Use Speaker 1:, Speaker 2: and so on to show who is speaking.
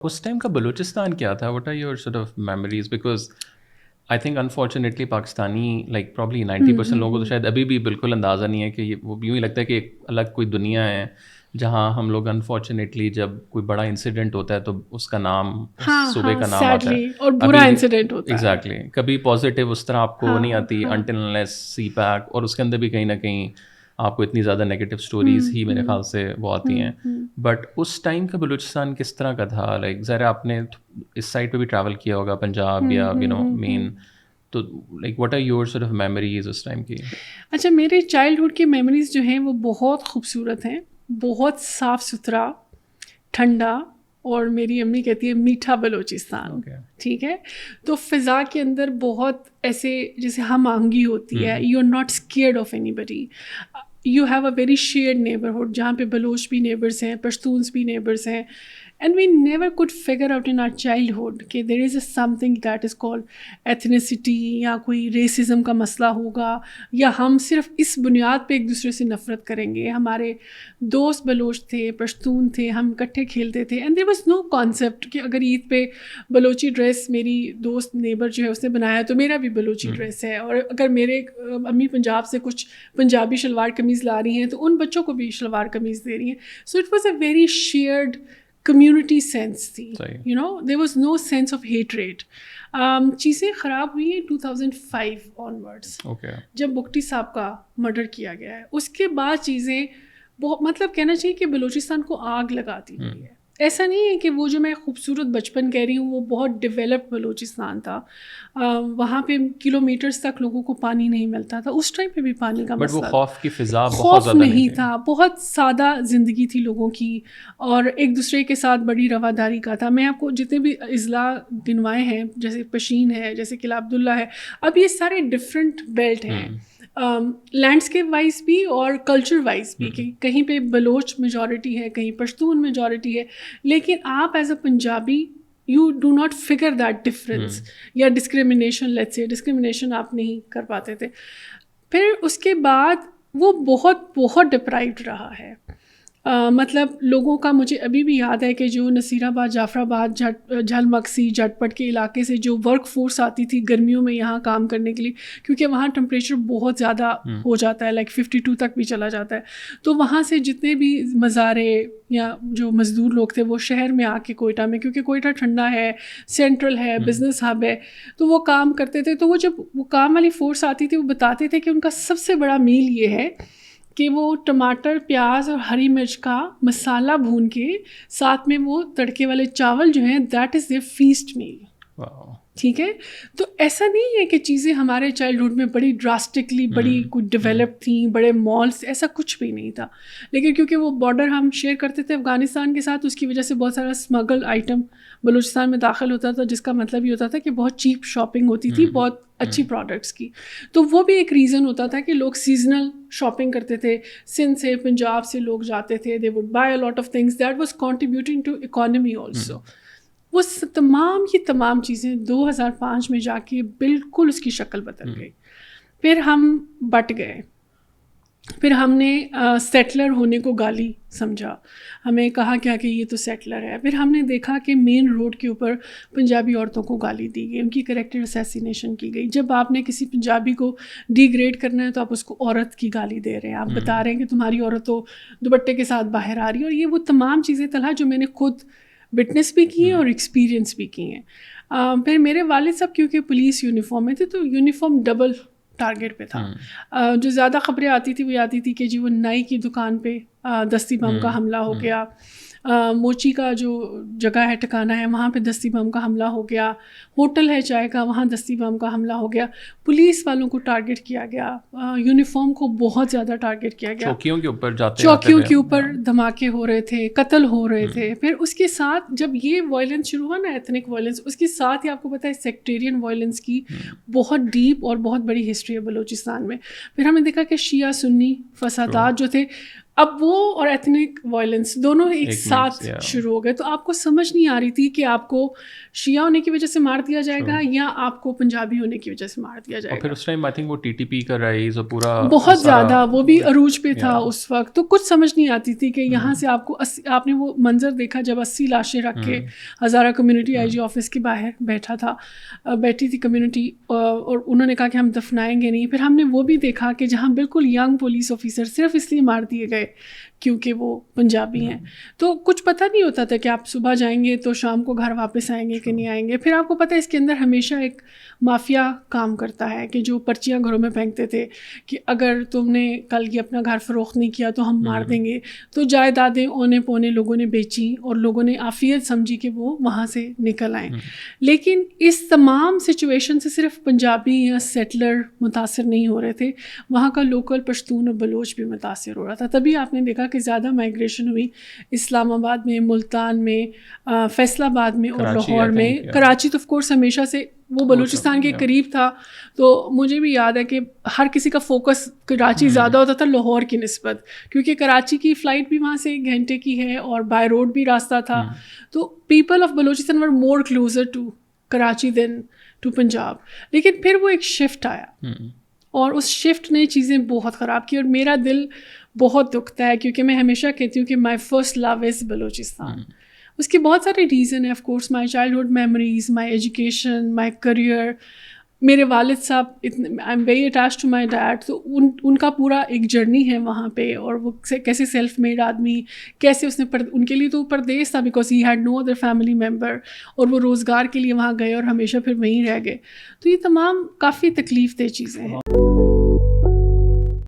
Speaker 1: اس time کا بلوچستان کیا تھا؟ What are your sort of memories? Because I think unfortunately Pakistani like probably 90% لوگوں کو تو شاید ابھی بھی بالکل اندازہ نہیں ہے کہ یہ وہ یوں ہی لگتا ہے کہ ایک الگ کوئی دنیا ہے جہاں ہم لوگ انفارچونیٹلی جب کوئی بڑا انسیڈنٹ ہوتا ہے تو اس کا نام اس صوبے کا نام آتا ہے.
Speaker 2: سیڈلی اور برا انسیڈنٹ ہوتا ہے.
Speaker 1: ایگزیکٹلی. کبھی پازیٹیو اس طرح آپ کو نہیں آتی انٹل انلیس سی پیک, اور اس کے اندر بھی کہیں نہ کہیں آپ کو اتنی زیادہ نیگیٹو اسٹوریز ہی میرے خیال سے وہ آتی ہیں. بٹ اس ٹائم کا بلوچستان کس طرح کا تھا؟ لائک ذرا آپ نے اس سائڈ پہ بھی ٹریول کیا ہوگا, پنجاب یا مین, تو like what are your sort of memories اس ٹائم کی؟
Speaker 2: اچھا, میرے چائلڈہڈ کی میموریز جو ہیں وہ بہت خوبصورت ہیں, بہت صاف ستھرا, ٹھنڈا, اور میری امی کہتی ہے میٹھا بلوچستان. ٹھیک ہے, تو فضا کے اندر بہت ایسے جیسے ہم آہنگی ہوتی ہے, you are not scared of anybody, you have a very shared neighbourhood جہاں پہ بلوچ بھی نیبرس ہیں, پشتونس بھی نیبرس ہیں. And we never could figure out in our childhood کہ there is a something that is called ethnicity, یا کوئی racism کا مسئلہ ہوگا, یا ہم صرف اس بنیاد پہ ایک دوسرے سے نفرت کریں گے. ہمارے دوست بلوچ تھے, پشتون تھے, ہم اکٹھے کھیلتے تھے. And there was know concept کہ اگر عید پہ بلوچی ڈریس میری دوست نیبر جو ہے اس نے بنایا تو میرا بھی بلوچی ڈریس ہے, اور اگر میرے امی پنجاب سے کچھ پنجابی شلوار قمیض لا رہی ہیں تو ان بچوں کو بھی شلوار قمیض دے رہی ہیں. So it was a very shared community sense تھی, you know, there was no sense of hatred. چیزیں خراب ہوئی ہیں 2005 آنورڈس, جب بگٹی صاحب کا مرڈر کیا گیا ہے. اس کے بعد چیزیں بہت, مطلب کہنا چاہیے کہ بلوچستان کو آگ لگاتی ہوئی ہے. ایسا نہیں ہے کہ وہ جو میں خوبصورت بچپن کہہ رہی ہوں وہ بہت ڈیولپڈ بلوچستان تھا. وہاں پہ کلو میٹرز تک لوگوں کو پانی نہیں ملتا تھا. اس ٹائم پہ بھی پانی کا مسئلہ,
Speaker 1: بٹ وہ خوف کی فضا
Speaker 2: خوف نہیں تھا, بہت سادہ زندگی تھی لوگوں کی, اور ایک دوسرے کے ساتھ بڑی رواداری کا تھا. میں آپ کو جتنے بھی اضلاع گنوائے ہیں, جیسے پشین ہے, جیسے قلعہ عبداللہ ہے, اب یہ سارے ڈفرینٹ بیلٹ ہیں, لینڈسکیپ وائز بھی اور کلچر وائز بھی, کہ کہیں پہ بلوچ میجورٹی ہے, کہیں پشتون میجورٹی ہے, لیکن آپ as a Punjabi you do not figure that difference, یا ڈسکریمنیشن, لیٹس سے ڈسکریمنیشن آپ نہیں کر پاتے تھے. پھر اس کے بعد وہ بہت بہت ڈپرائیوڈ رہا ہے. مطلب لوگوں کا مجھے ابھی بھی یاد ہے کہ جو نصیر آباد, جعفر آباد, جھل مکسی, جٹ پٹ کے علاقے سے جو ورک فورس آتی تھی گرمیوں میں یہاں کام کرنے کے لیے, کیونکہ وہاں ٹمپریچر بہت زیادہ ہو جاتا ہے, لائک 52 تک بھی چلا جاتا ہے. تو وہاں سے جتنے بھی مزارے یا جو مزدور لوگ تھے وہ شہر میں آ کے کوئٹہ میں, کیونکہ کوئٹہ ٹھنڈا ہے, سینٹرل ہے, بزنس ہب ہے, تو وہ کام کرتے تھے. تو وہ جب وہ کام والی فورس آتی تھی وہ بتاتے تھے کہ ان کا سب سے بڑا میل یہ ہے کہ وہ ٹماٹر, پیاز اور ہری مرچ کا مسالہ بھون کے ساتھ میں وہ تڑکے والے چاول جو ہیں, دیٹ از دیئر فیسٹ میل. ٹھیک ہے, تو ایسا نہیں ہے کہ چیزیں ہمارے چائلڈہڈ میں بڑی ڈراسٹکلی بڑی کوئی ڈیولپ تھیں, بڑے مالس, ایسا کچھ بھی نہیں تھا. لیکن کیونکہ وہ بارڈر ہم شیئر کرتے تھے افغانستان کے ساتھ, اس کی وجہ سے بہت سارا اسمگل آئٹم بلوچستان میں داخل ہوتا تھا, جس کا مطلب یہ ہوتا تھا کہ بہت چیپ شاپنگ ہوتی تھی بہت اچھی پروڈکٹس کی. تو وہ بھی ایک ریزن ہوتا تھا کہ لوگ سیزنل شاپنگ کرتے تھے. سندھ سے, پنجاب سے لوگ جاتے تھے, they would buy a lot of things, that was contributing to economy also. وہ تمام کی تمام چیزیں 2005 میں جا کے بالکل اس کی شکل بدل گئی. پھر ہم بٹ گئے, پھر ہم نے سیٹلر ہونے کو گالی سمجھا, ہمیں کہا کیا کہ یہ تو سیٹلر ہے. پھر ہم نے دیکھا کہ مین روڈ کے اوپر پنجابی عورتوں کو گالی دی گئی, ان کی کریکٹر اسیسینیشن کی گئی. جب آپ نے کسی پنجابی کو ڈی گریڈ کرنا ہے تو آپ اس کو عورت کی گالی دے رہے ہیں, آپ بتا رہے ہیں کہ تمہاری عورت تو دوپٹے کے ساتھ باہر آ رہی ہے. اور یہ وہ تمام چیزیں طلحہ جو میں نے خود وٹنس بھی کی ہیں اور ایکسپیرئنس بھی کی ہیں. پھر میرے والد صاحب کیونکہ پولیس یونیفارم میں تھے تو یونیفارم ڈبل ٹارگیٹ پہ تھا. جو زیادہ خبریں آتی تھی وہ آتی تھی کہ جی وہ نائی کی دکان پہ دستی بم کا حملہ ہو گیا, موچی کا جو جگہ ہے ٹھکانہ ہے وہاں پہ دستی بم کا حملہ ہو گیا, ہوٹل ہے چائے کا وہاں دستی بم کا حملہ ہو گیا, پولیس والوں کو ٹارگیٹ کیا گیا, یونیفارم کو بہت زیادہ ٹارگیٹ کیا گیا, چوکیوں کے اوپر دھماکے ہو رہے تھے, قتل ہو رہے تھے. پھر اس کے ساتھ جب یہ وائلنس شروع ہوا نا, ایتھنک وائلنس, اس کے ساتھ ہی آپ کو پتہ ہے سیکٹیرین وائلنس کی بہت ڈیپ اور بہت بڑی ہسٹری ہے بلوچستان میں. پھر ہم نے دیکھا کہ شیعہ سنی فسادات جو تھے, اب وہ اور ایتھنک وائلنس دونوں ایک ساتھ شروع ہو گئے. تو آپ کو سمجھ نہیں آ رہی تھی کہ آپ کو شیعہ ہونے کی وجہ سے مار دیا جائے گا یا آپ کو پنجابی ہونے کی وجہ سے مار دیا جائے گا.
Speaker 1: پھر اس ٹائم آئی تھنک وہ ٹی ٹی پی کا رائز اور پورا
Speaker 2: بہت زیادہ وہ بھی عروج پہ تھا اس وقت. تو کچھ سمجھ نہیں آتی تھی کہ یہاں سے آپ نے وہ منظر دیکھا جب 80 لاشیں رکھ کے Hazara community I G office کے باہر بیٹھی تھی کمیونٹی, اور انہوں نے کہا کہ ہم دفنائیں گے نہیں. پھر ہم نے وہ بھی دیکھا کہ جہاں بالکل ینگ پولیس آفیسر صرف اس لیے مار دیے گئے کیونکہ وہ پنجابی ہیں. تو کچھ پتہ نہیں ہوتا تھا کہ آپ صبح جائیں گے تو شام کو گھر واپس آئیں گے کہ نہیں آئیں گے. پھر آپ کو پتہ ہے اس کے اندر ہمیشہ ایک مافیا کام کرتا ہے کہ جو پرچیاں گھروں میں پھینکتے تھے کہ اگر تم نے کل یہ اپنا گھر فروخت نہیں کیا تو ہم مار دیں گے. تو جائیدادیں اونے پونے لوگوں نے بیچی اور لوگوں نے عافیت سمجھی کہ وہ وہاں سے نکل آئیں. لیکن اس تمام سچویشن سے صرف پنجابی یا سیٹلر متاثر نہیں ہو رہے تھے, وہاں کا لوکل پشتون اور بلوچ بھی متاثر ہو رہا تھا. تبھی آپ نے دیکھا کہ زیادہ مائیگریشن ہوئی اسلام آباد میں, ملتان میں, فیصل آباد میں اور لاہور میں. کراچی تو آف کورس ہمیشہ سے وہ بلوچستان کے قریب تھا, تو مجھے بھی یاد ہے کہ ہر کسی کا فوکس کراچی زیادہ ہوتا تھا لاہور کی نسبت, کیونکہ کراچی کی فلائٹ بھی وہاں سے 1 گھنٹے کی ہے اور بائی روڈ بھی راستہ تھا. تو people of Balochistan were more closer to Karachi than to Punjab. لیکن پھر وہ ایک شفٹ آیا اور اس شفٹ نے چیزیں بہت خراب کی, اور میرا دل بہت دکھتا ہے کیونکہ میں ہمیشہ کہتی ہوں کہ مائی فرسٹ لو از بلوچستان. اس کے بہت سارے ریزن ہیں, of course my childhood memories, my education, my career. میرے والد صاحب I am very attach to my dad, تو ان کا پورا ایک جرنی ہے وہاں پہ, اور وہ کیسے سیلف میڈ آدمی, کیسے اس نے ان کے لیے تو پردیس تھا because he had no other family member, اور وہ روزگار کے لیے وہاں گئے اور ہمیشہ پھر وہیں رہ گئے. تو یہ تمام کافی تکلیف دہ چیزیں ہیں.